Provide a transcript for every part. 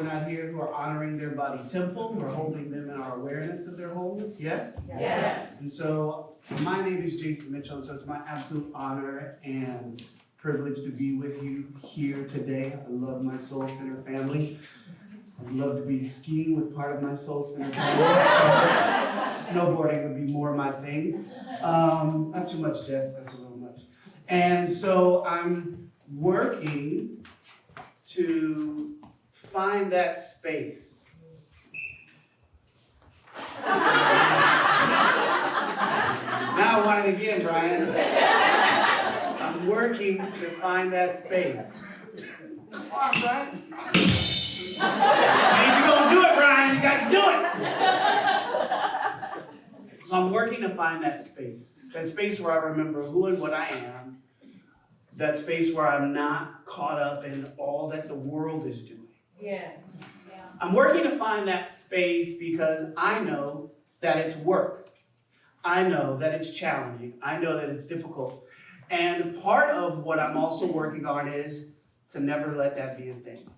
are not here who are honoring their body temple. We're holding them in our awareness of their wholeness. Yes? Yes. And so my name is Jason Mitchell, and so it's my absolute honor and privilege to be with you here today. I love my Soul Center family. I'd love to be skiing with part of my Soul Center family. Snowboarding would be more my thing. Not too much, Jess, that's a little much. And so I'm working to find that space. Now I want it again, Brian. I'm working to find that space. Come on, Brian. If you're gonna do it, Brian, you got to do it. So I'm working to find that space where I remember who and what I am, that space where I'm not caught up in all that the world is doing. Yeah. I'm working to find that space because I know that it's work. I know that it's challenging. I know that it's difficult. And part of what I'm also working on is to never let that be a thing.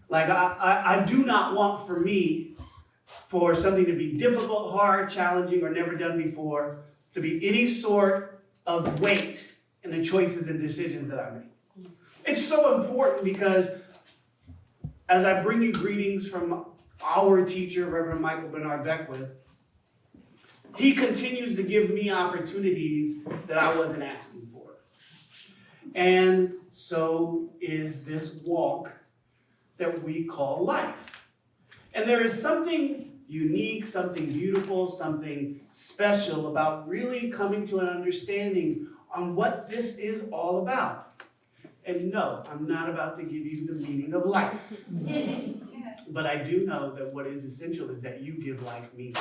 Like I do not want for something to be difficult, hard, challenging, or never done before, to be any sort of weight in the choices and decisions that I make. It's so important because as I bring you greetings from our teacher, Reverend Michael Bernard Beckwith, he continues to give me opportunities that I wasn't asking for. And so is this walk that we call life. And there is something unique, something beautiful, something special about really coming to an understanding on what this is all about. And no, I'm not about to give you the meaning of life. But I do know that what is essential is that you give life meaning.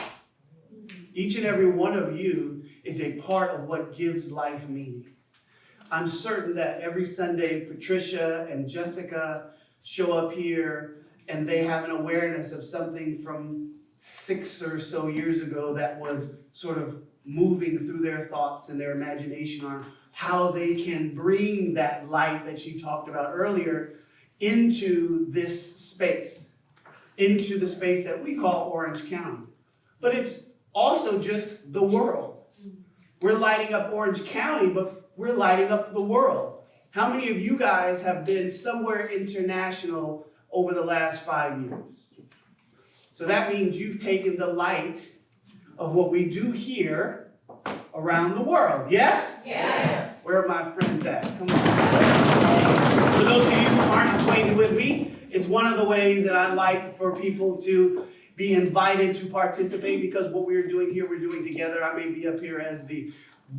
Each and every one of you is a part of what gives life meaning. I'm certain that every Sunday, Patricia and Jessica show up here and they have an awareness of something from 6 or so years ago that was sort of moving through their thoughts and their imagination on how they can bring that light that she talked about earlier into this space, into the space that we call Orange County. But it's also just the world. We're lighting up Orange County, but we're lighting up the world. How many of you guys have been somewhere international over the last 5 years? So that means you've taken the light of what we do here around the world. Yes? Yes. Where are my friends at? Come on. For those of you who aren't acquainted with me, it's one of the ways that I like for people to be invited to participate, because what we're doing here, we're doing together. I may be up here as the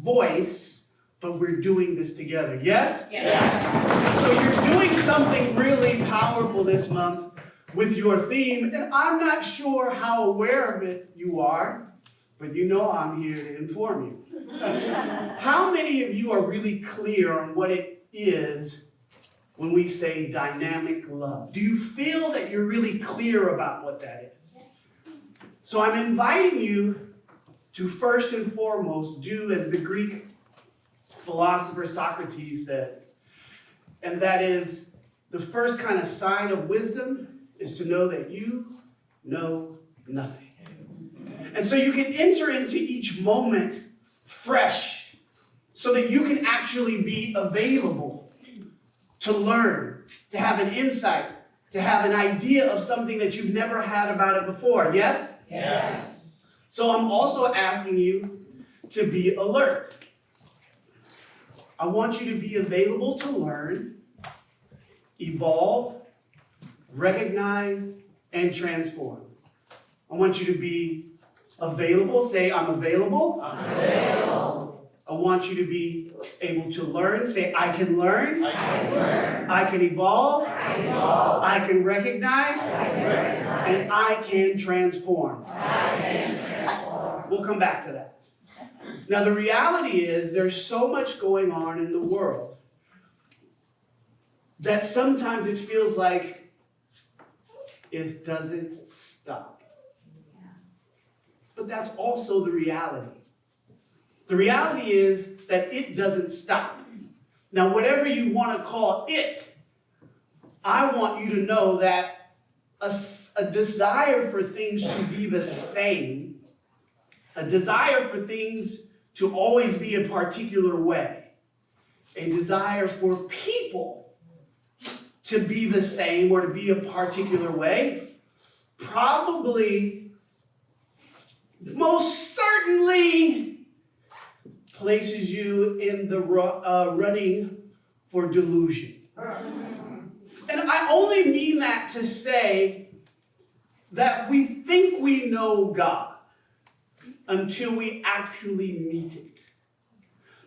voice, but we're doing this together. Yes? Yes. So you're doing something really powerful this month with your theme, and I'm not sure how aware of it you are, but you know I'm here to inform you. How many of you are really clear on what it is when we say dynamic love? Do you feel that you're really clear about what that is? So I'm inviting you to first and foremost do as the Greek philosopher Socrates said, and that is the first kind of sign of wisdom is to know that you know nothing. And so you can enter into each moment fresh so that you can actually be available to learn, to have an insight, to have an idea of something that you've never had about it before. Yes? Yes. So I'm also asking you to be alert. I want you to be available to learn, evolve, recognize, and transform. I want you to be available. Say, I'm available. I'm available. I want you to be able to learn. Say, I can learn. I can learn. I can evolve. I can evolve. I can recognize. I can recognize. And I can transform. I can transform. We'll come back to that. Now, the reality is there's so much going on in the world that sometimes it feels like it doesn't stop. But that's also the reality. The reality is that it doesn't stop. Now, whatever you want to call it, I want you to know that a desire for things to be the same, a desire for things to always be a particular way, a desire for people to be the same or to be a particular way, probably, most certainly places you in the running for delusion. And I only mean that to say that we think we know God until we actually meet it.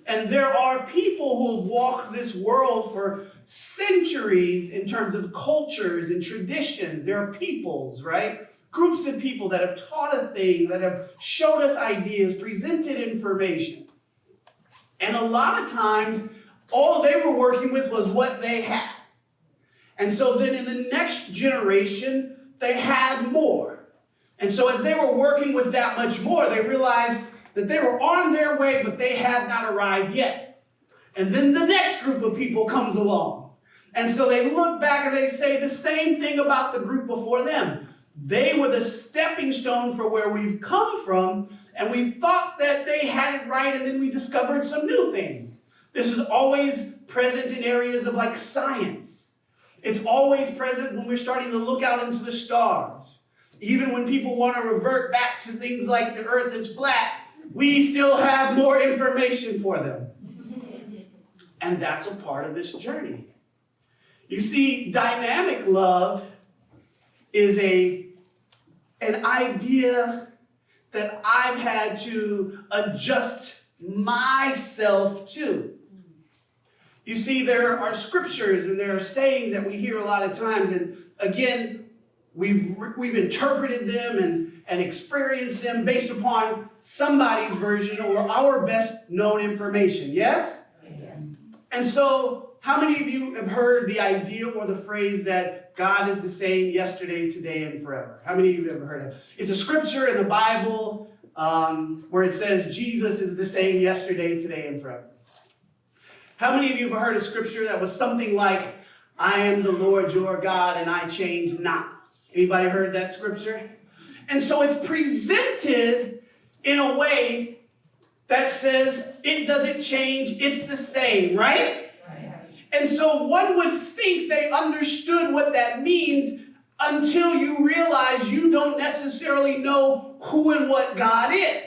And there are people who have walked this world for centuries in terms of cultures and traditions. There are peoples, right? Groups of people that have taught a thing, that have showed us ideas, presented information. And a lot of times, all they were working with was what they had. And so then in the next generation, they had more. And so as they were working with that much more, they realized that they were on their way, but they had not arrived yet. And then the next group of people comes along. And so they look back and they say the same thing about the group before them. They were the stepping stone for where we've come from, and we thought that they had it right, and then we discovered some new things. This is always present in areas of like science. It's always present when we're starting to look out into the stars. Even when people want to revert back to things like the earth is flat, we still have more information for them. And that's a part of this journey. You see, dynamic love is an idea that I've had to adjust myself to. You see, there are scriptures and there are sayings that we hear a lot of times, and again, we've interpreted them and experienced them based upon somebody's version or our best known information, yes? Yes. And so, how many of you have heard the idea or the phrase that God is the same yesterday, today, and forever? How many of you have ever heard it? It's a scripture in the Bible where it says Jesus is the same yesterday, today, and forever. How many of you have heard a scripture that was something like, I am the Lord your God and I change not? Anybody heard that scripture? And so it's presented in a way that says it doesn't change, it's the same, right? And so one would think they understood what that means until you realize you don't necessarily know who and what God is.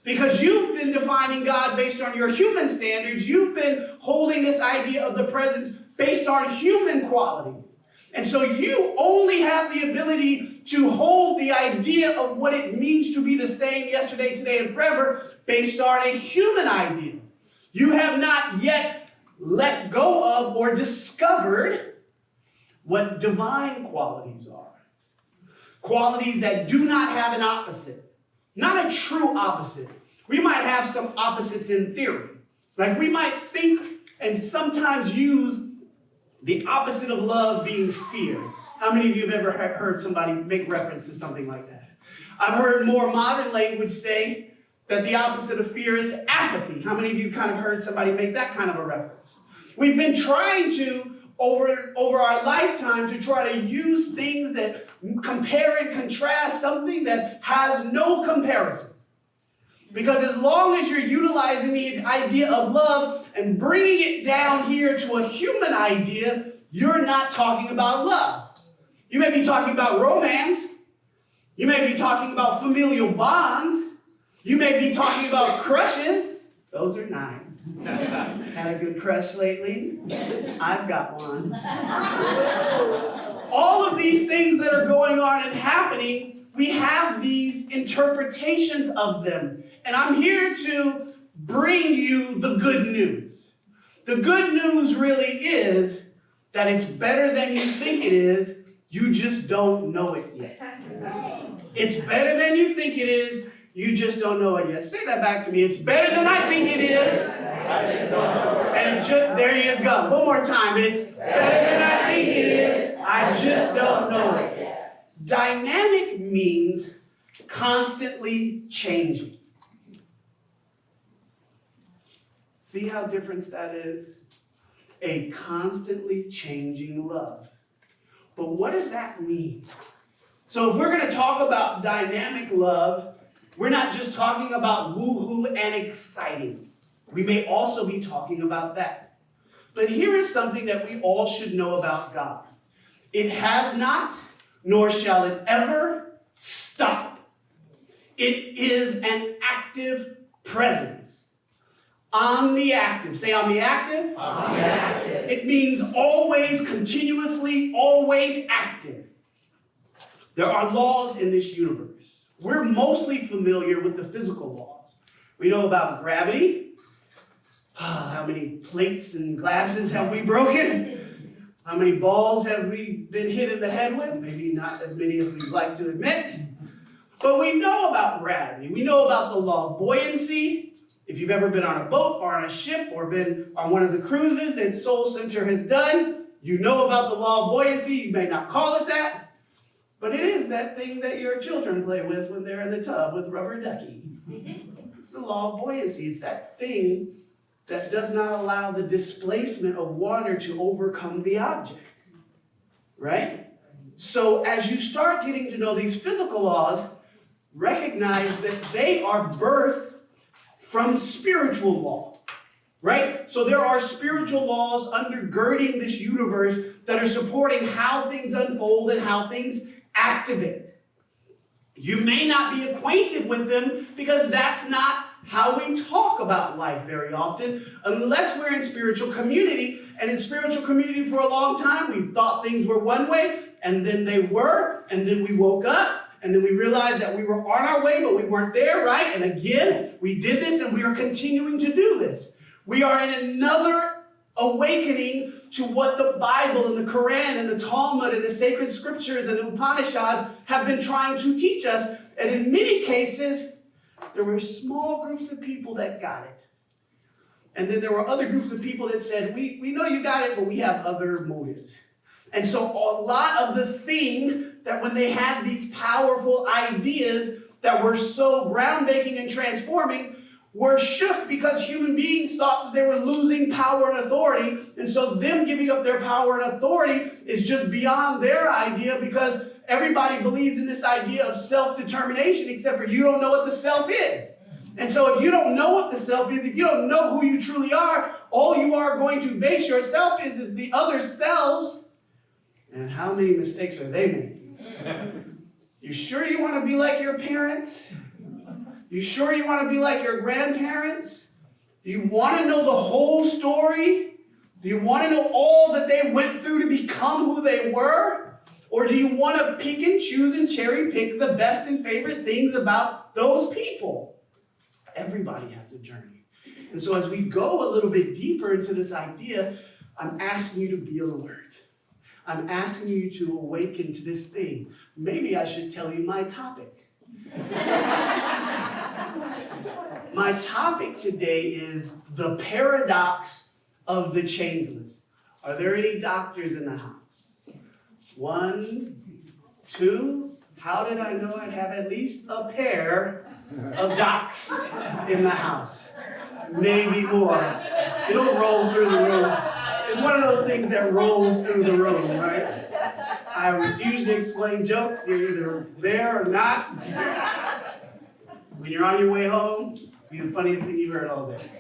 Because you've been defining God based on your human standards. You've been holding this idea of the presence based on human qualities. And so you only have the ability to hold the idea of what it means to be the same yesterday, today, and forever based on a human idea. You have not yet let go of or discovered what divine qualities are. Qualities that do not have an opposite. Not a true opposite. We might have some opposites in theory. Like we might think and sometimes use the opposite of love being fear. How many of you have ever heard somebody make reference to something like that? I've heard more modern language say that the opposite of fear is apathy. How many of you kind of heard somebody make that kind of a reference? We've been trying to, over our lifetime, to try to use things that compare and contrast something that has no comparison. Because as long as you're utilizing the idea of love and bringing it down here to a human idea, you're not talking about love. You may be talking about romance. You may be talking about familial bonds. You may be talking about crushes. Those are nice. Had a good crush lately? I've got one. All of these things that are going on and happening, we have these interpretations of them. And I'm here to bring you the good news. The good news really is that it's better than you think it is, you just don't know it yet. It's better than you think it is, you just don't know it yet. Say that back to me. It's better than I think it is. I just don't know it. And there you go. One more time. It's better than I think it is. I just don't know it yet. Dynamic means constantly changing. See how different that is? A constantly changing love. But what does that mean? So if we're going to talk about dynamic love, we're not just talking about woohoo and exciting. We may also be talking about that. But here is something that we all should know about God. It has not, nor shall it ever stop. It is an active presence. Omniactive. Say omniactive. Omniactive. It means always, continuously, always active. There are laws in this universe. We're mostly familiar with the physical laws. We know about gravity. How many plates and glasses have we broken? How many balls have we been hit in the head with? Maybe not as many as we'd like to admit. But we know about gravity. We know about the law of buoyancy. If you've ever been on a boat or on a ship or been on one of the cruises that Soul Center has done, you know about the law of buoyancy. You may not call it that, but it is that thing that your children play with when they're in the tub with rubber ducky. It's the law of buoyancy. It's that thing that does not allow the displacement of water to overcome the object, right? So as you start getting to know these physical laws, recognize that they are birthed from spiritual law, right? So there are spiritual laws undergirding this universe that are supporting how things unfold and how things activate. You may not be acquainted with them because that's not how we talk about life very often, unless we're in spiritual community. And in spiritual community for a long time, we thought things were one way, and then they were, and then we woke up, and then we realized that we were on our way, but we weren't there, right? And again, we did this, and we are continuing to do this. We are in another awakening to what the Bible and the Quran and the Talmud and the sacred scriptures and the Upanishads have been trying to teach us. And in many cases, there were small groups of people that got it. And then there were other groups of people that said, we know you got it, but we have other motives. And so a lot of the thing that when they had these powerful ideas that were so groundbreaking and transforming were shook because human beings thought that they were losing power and authority. And so them giving up their power and authority is just beyond their idea because everybody believes in this idea of self-determination except for you don't know what the self is. And so if you don't know what the self is, if you don't know who you truly are, all you are going to base yourself is the other selves. And how many mistakes are they making? You sure you want to be like your parents? You sure you want to be like your grandparents? Do you want to know the whole story? Do you want to know all that they went through to become who they were? Or do you want to pick and choose and cherry pick the best and favorite things about those people? Everybody has a journey. And so as we go a little bit deeper into this idea, I'm asking you to be alert. I'm asking you to awaken to this thing. Maybe I should tell you my topic. My topic today is the paradox of the changeless. Are there any doctors in the house? 1, 2. How did I know I'd have at least a pair of docs in the house? Maybe more. It'll roll through the room. It's one of those things that rolls through the room, right? I refuse to explain jokes. You're either there or not. When you're on your way home, it'll be the funniest thing you've heard all day.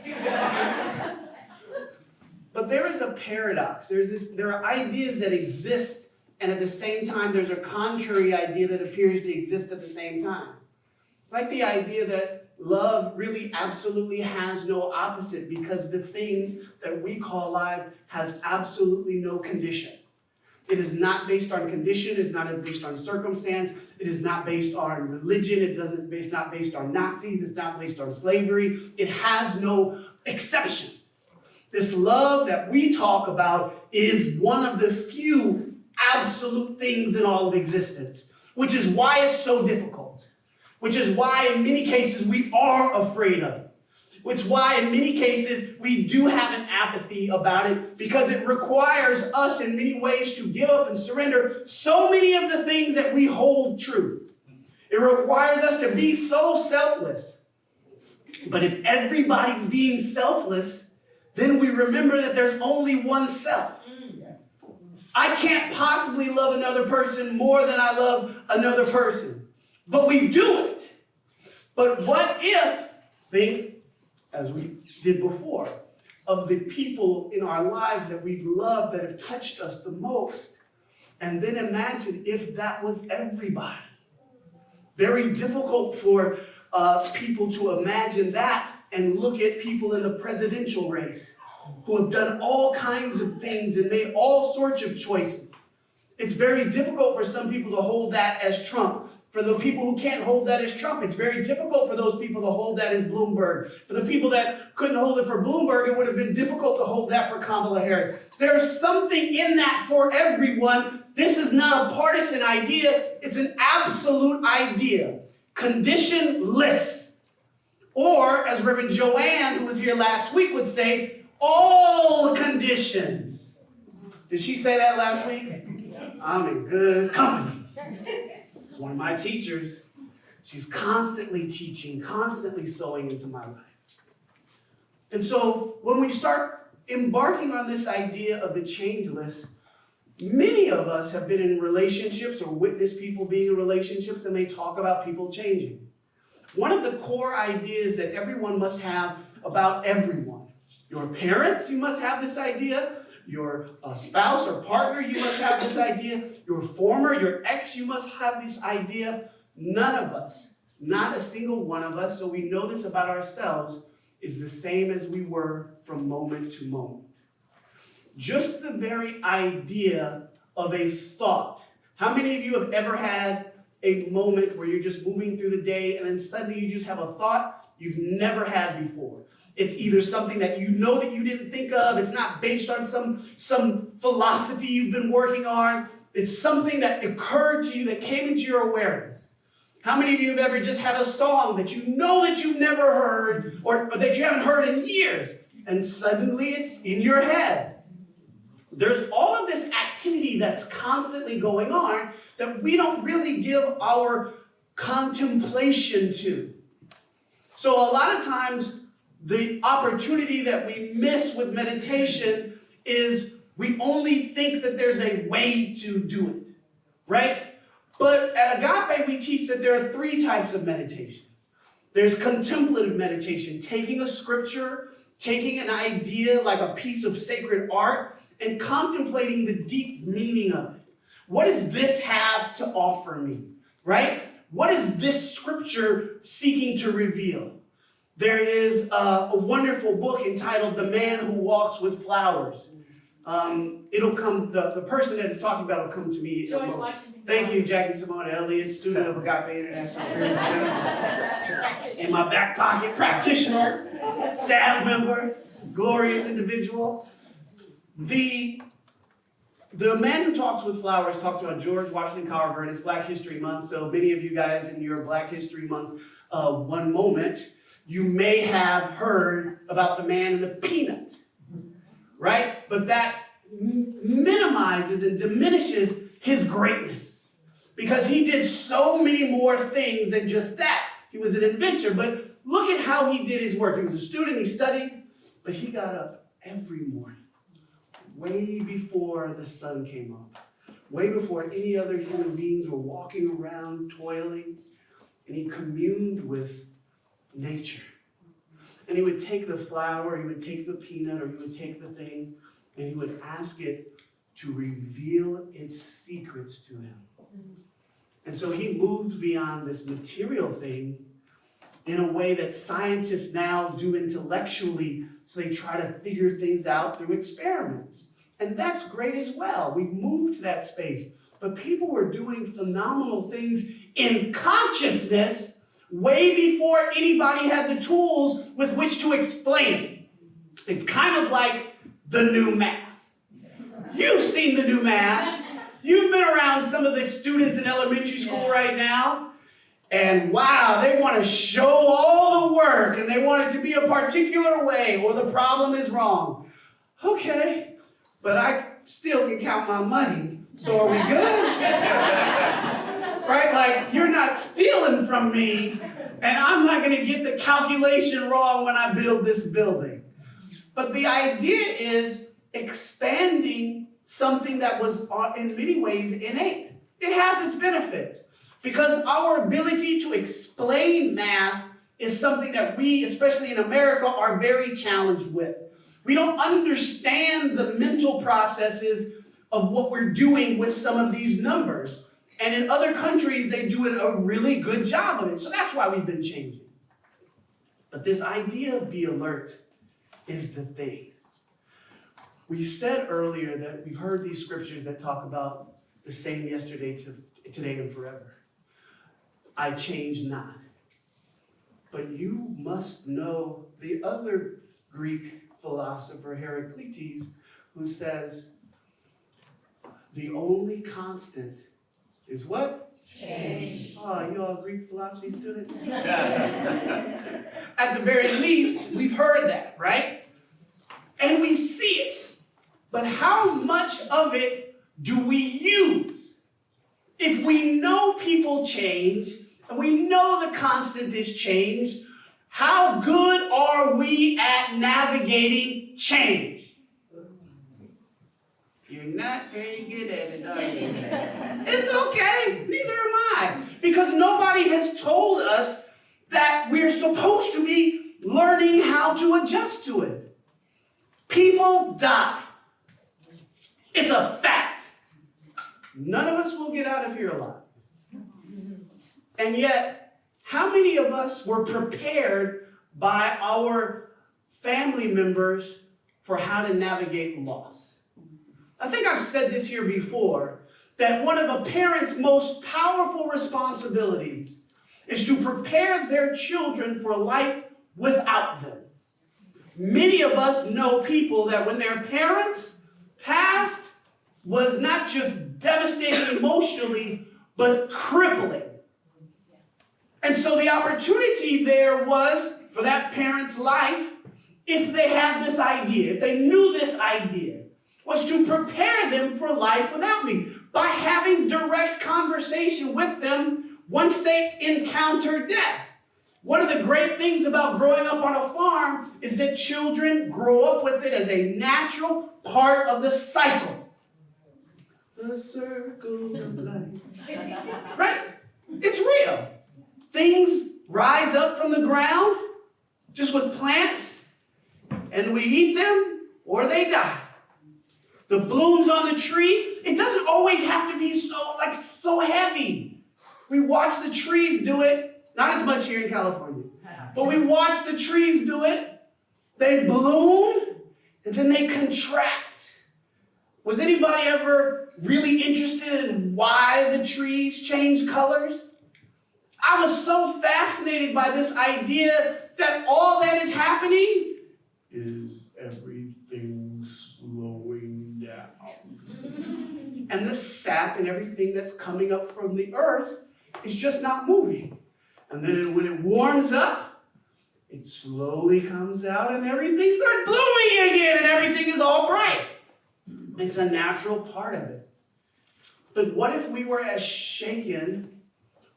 But there is a paradox. There are ideas that exist, and at the same time, there's a contrary idea that appears to exist at the same time. Like the idea that love really absolutely has no opposite because the thing that we call life has absolutely no condition. It is not based on condition. It's not based on circumstance. It is not based on religion. It's not based on Nazis. It's not based on slavery. It has no exception. This love that we talk about is one of the few absolute things in all of existence, which is why it's so difficult, which is why in many cases we are afraid of it. Which is why in many cases we do have an apathy about it because it requires us in many ways to give up and surrender so many of the things that we hold true. It requires us to be so selfless. But if everybody's being selfless, then we remember that there's only one self. I can't possibly love another person more than I love another person. But we do it. But what if, think, as we did before, of the people in our lives that we've loved that have touched us the most. And then imagine if that was everybody. Very difficult for people to imagine that and look at people in the presidential race who have done all kinds of things and made all sorts of choices. It's very difficult for some people to hold that as Trump. For the people who can't hold that as Trump, it's very difficult for those people to hold that as Bloomberg. For the people that couldn't hold it for Bloomberg, it would have been difficult to hold that for Kamala Harris. There's something in that for everyone. This is not a partisan idea. It's an absolute idea. Conditionless. Or, as Reverend Joanne, who was here last week, would say, all conditions. Did she say that last week? I'm in good company. It's one of my teachers. She's constantly teaching, constantly sowing into my life. And so when we start embarking on this idea of the changeless, many of us have been in relationships or witnessed people being in relationships, and they talk about people changing. One of the core ideas that everyone must have about everyone. Your parents, you must have this idea. Your spouse or partner, you must have this idea. Your your ex, you must have this idea. None of us, not a single one of us, so we know this about ourselves, is the same as we were from moment to moment. Just the very idea of a thought. How many of you have ever had a moment where you're just moving through the day and then suddenly you just have a thought you've never had before? It's either something that you know that you didn't think of. It's not based on some philosophy you've been working on. It's something that occurred to you that came into your awareness. How many of you have ever just had a song that you know that you've never heard or that you haven't heard in years, and suddenly it's in your head? There's all of this activity that's constantly going on that we don't really give our contemplation to. So a lot of times, the opportunity that we miss with meditation is we only think that there's a way to do it, right? But at Agape, we teach that there are 3 types of meditation. There's contemplative meditation, taking a scripture, taking an idea like a piece of sacred art, and contemplating the deep meaning of it. What does this have to offer me, right? What is this scripture seeking to reveal? There is a wonderful book entitled The Man Who Walks with Flowers. It'll come, the person that is talking about will come to me. George Washington. Thank you, Jackie Simone Elliott, student of Agape International Spiritual Center. In my back pocket, practitioner, staff member, glorious individual. The Man Who Talks with Flowers talks about George Washington Carver, and it's Black History Month, so many of you guys in your Black History Month one moment, you may have heard about the man and the peanut, right? But that minimizes and diminishes his greatness because he did so many more things than just that. He was an inventor, but look at how he did his work. He was a student, he studied, but he got up every morning, way before the sun came up, way before any other human beings were walking around toiling, and he communed with nature. And he would take the flower, he would take the peanut, or he would take the thing, and he would ask it to reveal its secrets to him. And so he moves beyond this material thing in a way that scientists now do intellectually, so they try to figure things out through experiments. And that's great as well. We've moved to that space. But people were doing phenomenal things in consciousness way before anybody had the tools with which to explain it. It's kind of like the new math. You've seen the new math. You've been around some of the students in elementary school right now, and wow, they want to show all the work, and they want it to be a particular way, or the problem is wrong. Okay, but I still can count my money, so are we good? Right? Like, you're not stealing from me, and I'm not going to get the calculation wrong when I build this building. But the idea is expanding something that was in many ways innate. It has its benefits because our ability to explain math is something that we, especially in America, are very challenged with. We don't understand the mental processes of what we're doing with some of these numbers. And in other countries, they do a really good job of it. So that's why we've been changing. But this idea of be alert is the thing. We said earlier that we've heard these scriptures that talk about the same yesterday, today, and forever. I change not. But you must know the other Greek philosopher, Heraclitus, who says, the only constant is what? Change. Oh, you all Greek philosophy students? At the very least, we've heard that, right? And we see it. But how much of it do we use? If we know people change, and we know the constant is change, how good are we at navigating change? You're not very good at it, are you? It's okay, neither am I. Because nobody has told us that we're supposed to be learning how to adjust to it. People die. It's a fact. None of us will get out of here alive. And yet, how many of us were prepared by our family members for how to navigate loss? I think I've said this here before, that one of a parent's most powerful responsibilities is to prepare their children for life without them. Many of us know people that when their parents passed was not just devastating emotionally, but crippling. And so the opportunity there was for that parent's life, if they had this idea, if they knew this idea, was to prepare them for life without me by having direct conversation with them once they encounter death. One of the great things about growing up on a farm is that children grow up with it as a natural part of the cycle. The circle of life. Right? It's real. Things rise up from the ground, just with plants, and we eat them or they die. The blooms on the tree, it doesn't always have to be so heavy. We watch the trees do it, not as much here in California, but we watch the trees do it. They bloom, and then they contract. Was anybody ever really interested in why the trees change colors? I was so fascinated by this idea that all that is happening is everything slowing down. And the sap and everything that's coming up from the earth is just not moving. And then when it warms up, it slowly comes out and everything starts blooming again and everything is all bright. It's a natural part of it. But what if we were as shaken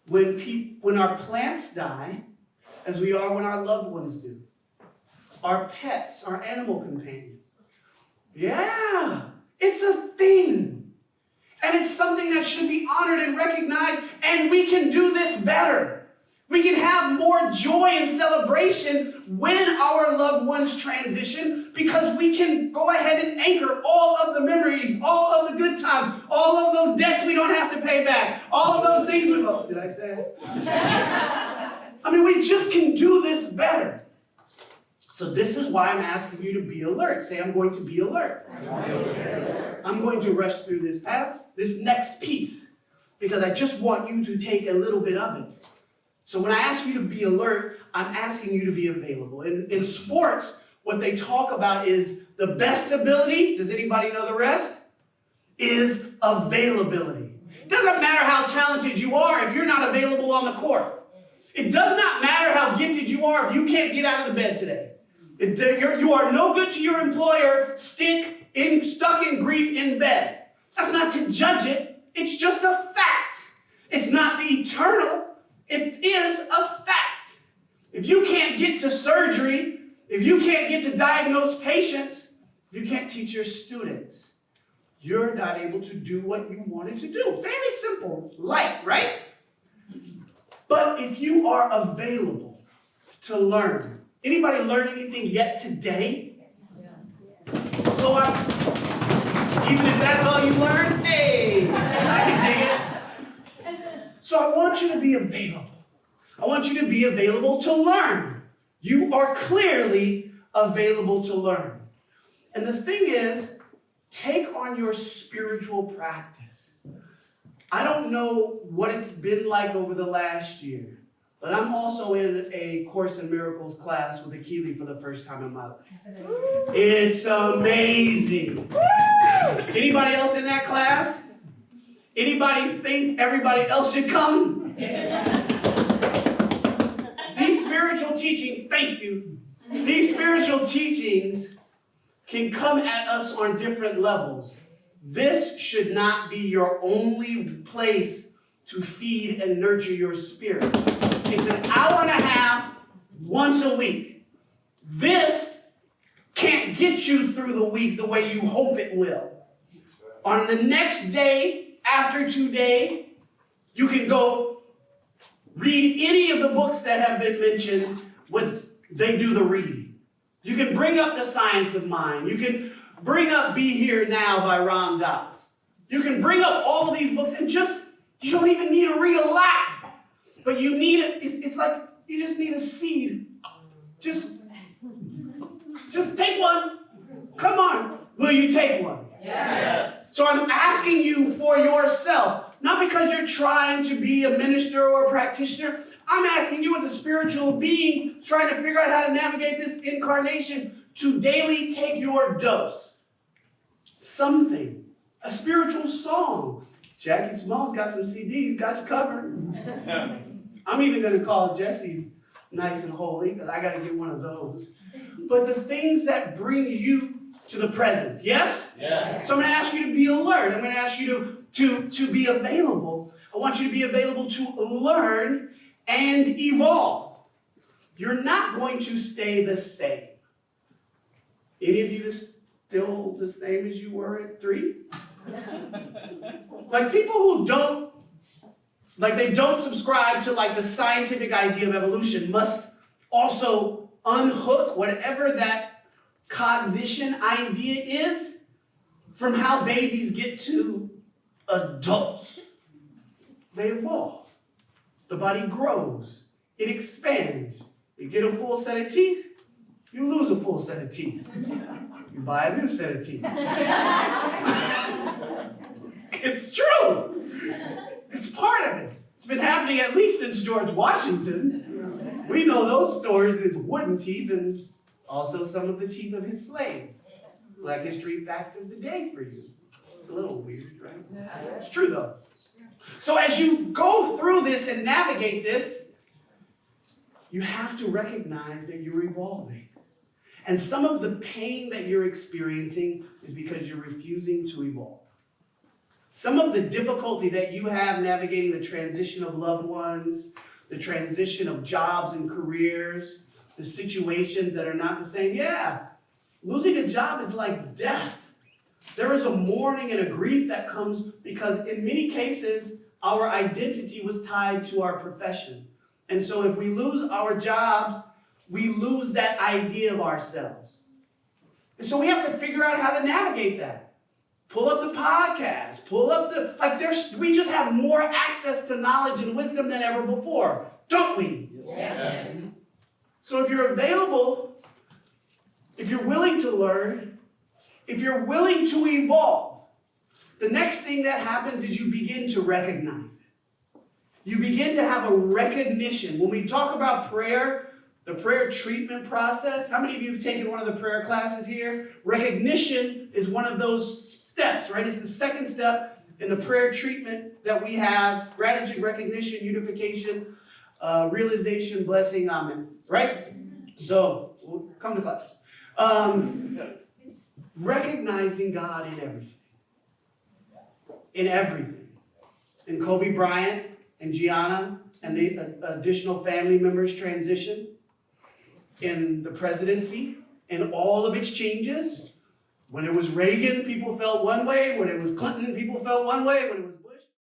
when our plants die as we are when our loved ones do? Our pets, our animal companion. Yeah, it's a thing. And it's something that should be honored and recognized, and we can do this better. We can have more joy and celebration when our loved ones transition because we can go ahead and anchor all of the memories, all of the good times, all of those debts we don't have to pay back, all of those things we... Oh, did I say it? I mean, we just can do this better. So this is why I'm asking you to be alert. Say, I'm going to be alert. I'm going to rush through this next piece, because I just want you to take a little bit of it. So when I ask you to be alert, I'm asking you to be available. In sports, what they talk about is the best ability, does anybody know the rest? Is availability. It doesn't matter how talented you are if you're not available on the court. It does not matter how gifted you are if you can't get out of the bed today. You are no good to your employer, stuck in grief in bed. That's not to judge it. It's just a fact. It's not the eternal. It is a fact. If you can't get to surgery, if you can't get to diagnose patients, you can't teach your students. you're not able to do what you wanted to do. Very simple, light, right? But if you are available to learn, anybody learn anything yet today? So even if that's all you learned, hey, I can dig it. So I want you to be available. I want you to be available to learn. You are clearly available to learn. And the thing is, take on your spiritual practice. I don't know what it's been like over the last year, but I'm also in a Course in Miracles class with Akili for the first time in my life. It's amazing. Anybody else in that class? Anybody think everybody else should come? These spiritual teachings, thank you. These spiritual teachings can come at us on different levels. This should not be your only place to feed and nurture your spirit. It's an hour and a half once a week. This can't get you through the week the way you hope it will. On the next day, after today, you can go read any of the books that have been mentioned when they do the reading. You can bring up The Science of Mind. You can bring up Be Here Now by Ram Dass. You can bring up all of these books and you don't even need to read a lot. But you need it. It's like you just need a seed. Just take one. Come on. Will you take one? Yes. So I'm asking you for yourself. Not because you're trying to be a minister or a practitioner. I'm asking you as a spiritual being trying to figure out how to navigate this incarnation to daily take your dose. Something. A spiritual song. Jackie Simone's got some CDs, got you covered. I'm even going to call Jesse's Nice and Holy because I got to get one of those. But the things that bring you to the presence. Yes? Yes. So I'm going to ask you to be alert. I'm going to ask you to be available. I want you to be available to learn and evolve. You're not going to stay the same. Any of you still the same as you were at 3? Like people who don't subscribe to like the scientific idea of evolution must also unhook whatever that cognition idea is from how babies get to adults. They evolve. The body grows. It expands. You get a full set of teeth, you lose a full set of teeth. You buy a new set of teeth. It's true. It's part of it. It's been happening at least since George Washington. We know those stories, his wooden teeth and also some of the teeth of his slaves. Black History fact of the day for you. It's a little weird, right? It's true though. So as you go through this and navigate this, you have to recognize that you're evolving. And some of the pain that you're experiencing is because you're refusing to evolve. Some of the difficulty that you have navigating the transition of loved ones, the transition of jobs and careers, the situations that are not the same. Yeah, losing a job is like death. There is a mourning and a grief that comes because in many cases, our identity was tied to our profession. And so if we lose our jobs, we lose that idea of ourselves. And so we have to figure out how to navigate that. Pull up the podcast, we just have more access to knowledge and wisdom than ever before, don't we? Yes. So if you're available, if you're willing to learn, if you're willing to evolve, the next thing that happens is you begin to recognize it. You begin to have a recognition. When we talk about prayer, the prayer treatment process, how many of you have taken one of the prayer classes here? Recognition is one of those steps, right? It's the second step in the prayer treatment that we have. Gratitude, recognition, unification, realization, blessing, amen. Right? So, we'll come to class. Recognizing God in everything. In everything. In Kobe Bryant and Gianna and the additional family members' transition. In the presidency and all of its changes. When it was Reagan, people felt one way. When it was Clinton, people felt one way. When it was